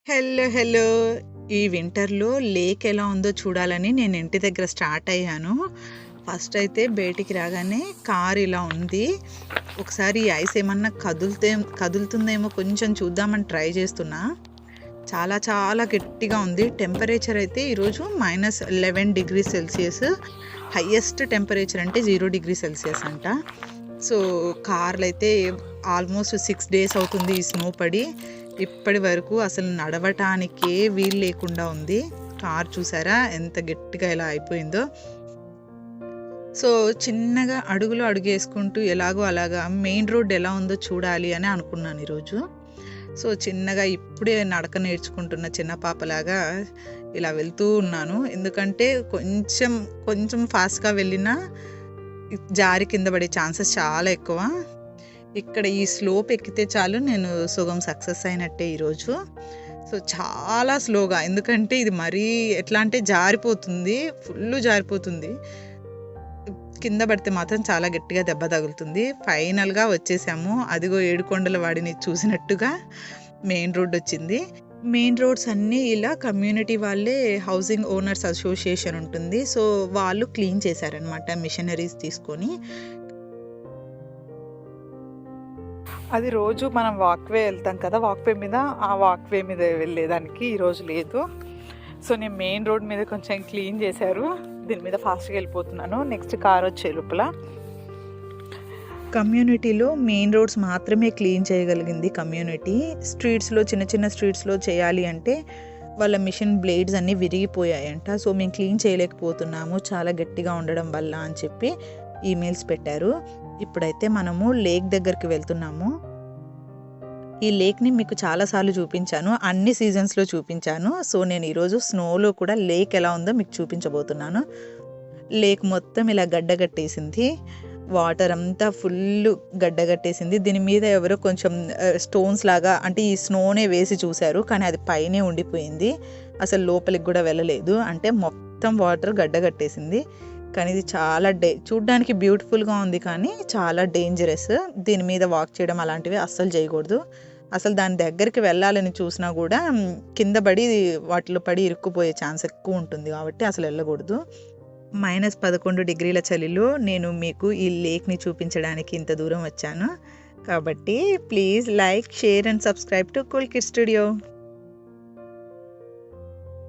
Hello! Hello! ఈ వింటర్‌లో lake ఎలా ఉందో చూడాలని నేను ఇంటి దగ్గర స్టార్ట్ అయ్యాను. ఫస్ట్ అయితే బయటికి రాగానే కార్ ఇలా ఉంది. ఒకసారి ఈ ఐస్ ఏమన్నా కదులుతుందేమో కొంచెం చూద్దామని ట్రై చేస్తున్నా. చాలా చాలా గట్టిగా ఉంది. టెంపరేచర్ అయితే ఈరోజు -11°C. హైయెస్ట్ టెంపరేచర్ అంటే 0°C అంట. సో, కార్‌లో అయితే ఆల్మోస్ట్ 6 డేస్ అవుతుంది ఈ స్నో పడి. ఇప్పటి వరకు అసలు నడవటానికే వీలు లేకుండా ఉంది. కార్ చూసారా ఎంత గట్టిగా ఇలా అయిపోయిందో. సో, చిన్నగా అడుగులో అడుగేసుకుంటూ ఎలాగో అలాగా మెయిన్ రోడ్ ఎలా ఉందో చూడాలి అని అనుకున్నాను ఈరోజు. సో, చిన్నగా ఇప్పుడే నడక నేర్చుకుంటున్న చిన్న పాపలాగా ఇలా వెళ్తూ ఉన్నాను. ఎందుకంటే కొంచెం ఫాస్ట్‌గా వెళ్ళినా జారి కింద పడే ఛాన్సెస్ చాలా ఎక్కువ. ఇక్కడ ఈ స్లోప్ ఎక్కితే చాలు నేను సగం సక్సెస్ అయినట్టే ఈరోజు. సో, చాలా స్లోగా, ఎందుకంటే ఇది మరీ ఎట్లా అంటే జారిపోతుంది. ఫుల్లు జారిపోతుంది. కింద పడితే మాత్రం చాలా గట్టిగా దెబ్బ తగులుతుంది. ఫైనల్‌గా వచ్చేసాము. అదిగో ఏడుకొండల వాడిని చూసినట్టుగా మెయిన్ రోడ్ వచ్చింది. మెయిన్ రోడ్స్ అన్నీ ఇలా కమ్యూనిటీ వాళ్ళే, హౌసింగ్ ఓనర్స్ అసోసియేషన్ ఉంటుంది. సో, వాళ్ళు క్లీన్ చేశారనమాట మిషనరీస్ తీసుకొని. అది రోజు మనం వాక్‌వే వెళ్తాం కదా! వాక్‌వే మీద ఆ వాక్‌వే మీద వెళ్ళేదానికి ఈరోజు లేదు. సో, నేను మెయిన్ రోడ్ మీద కొంచెం క్లీన్ చేశారు. దీని మీద ఫాస్ట్‌గా వెళ్ళిపోతున్నాను. నెక్స్ట్ కార్ వచ్చే లోపల. కమ్యూనిటీలో మెయిన్ రోడ్స్ మాత్రమే క్లీన్ చేయగలిగింది కమ్యూనిటీ. స్ట్రీట్స్‌లో చిన్న స్ట్రీట్స్‌లో చేయాలి అంటే వాళ్ళ మిషన్ బ్లేడ్స్ అన్నీ విరిగిపోయాయంట. సో, మేము క్లీన్ చేయలేకపోతున్నాము చాలా గట్టిగా ఉండడం వల్ల అని చెప్పి ఈమెయిల్స్ పెట్టారు. ఇప్పుడైతే మనము లేక్ దగ్గరికి వెళ్తున్నాము. ఈ లేక్‌ని మీకు చాలా సార్లు చూపించాను. అన్ని సీజన్స్‌లో చూపించాను. సో, నేను ఈరోజు స్నోలో కూడా లేక్ ఎలా ఉందో మీకు చూపించబోతున్నాను. లేక్ మొత్తం ఇలా గడ్డగట్టేసింది. వాటర్ అంతా ఫుల్లు గడ్డగట్టేసింది. దీని మీద ఎవరో కొంచెం స్టోన్స్ లాగా, అంటే ఈ స్నోనే వేసి చూశారు. కానీ అది పైనే ఉండిపోయింది. అసలు లోపలికి కూడా వెళ్ళలేదు. అంటే మొత్తం వాటర్ గడ్డగట్టేసింది. కానీ ఇది చాలా చూడ్డానికి బ్యూటిఫుల్‌గా ఉంది, కానీ చాలా డేంజరస్. దీని మీద వాక్ చేయడం అలాంటివి అస్సలు చేయకూడదు. అసలు దాని దగ్గరికి వెళ్ళాలని చూసినా కూడా కింద పడి వాటిలో పడి ఇరుక్కుపోయే ఛాన్స్ ఎక్కువ ఉంటుంది. కాబట్టి అసలు వెళ్ళకూడదు. -11 చలిలో నేను మీకు ఈ లేక్‌ని చూపించడానికి ఇంత దూరం వచ్చాను. కాబట్టి please like, share and subscribe to cool kids studio.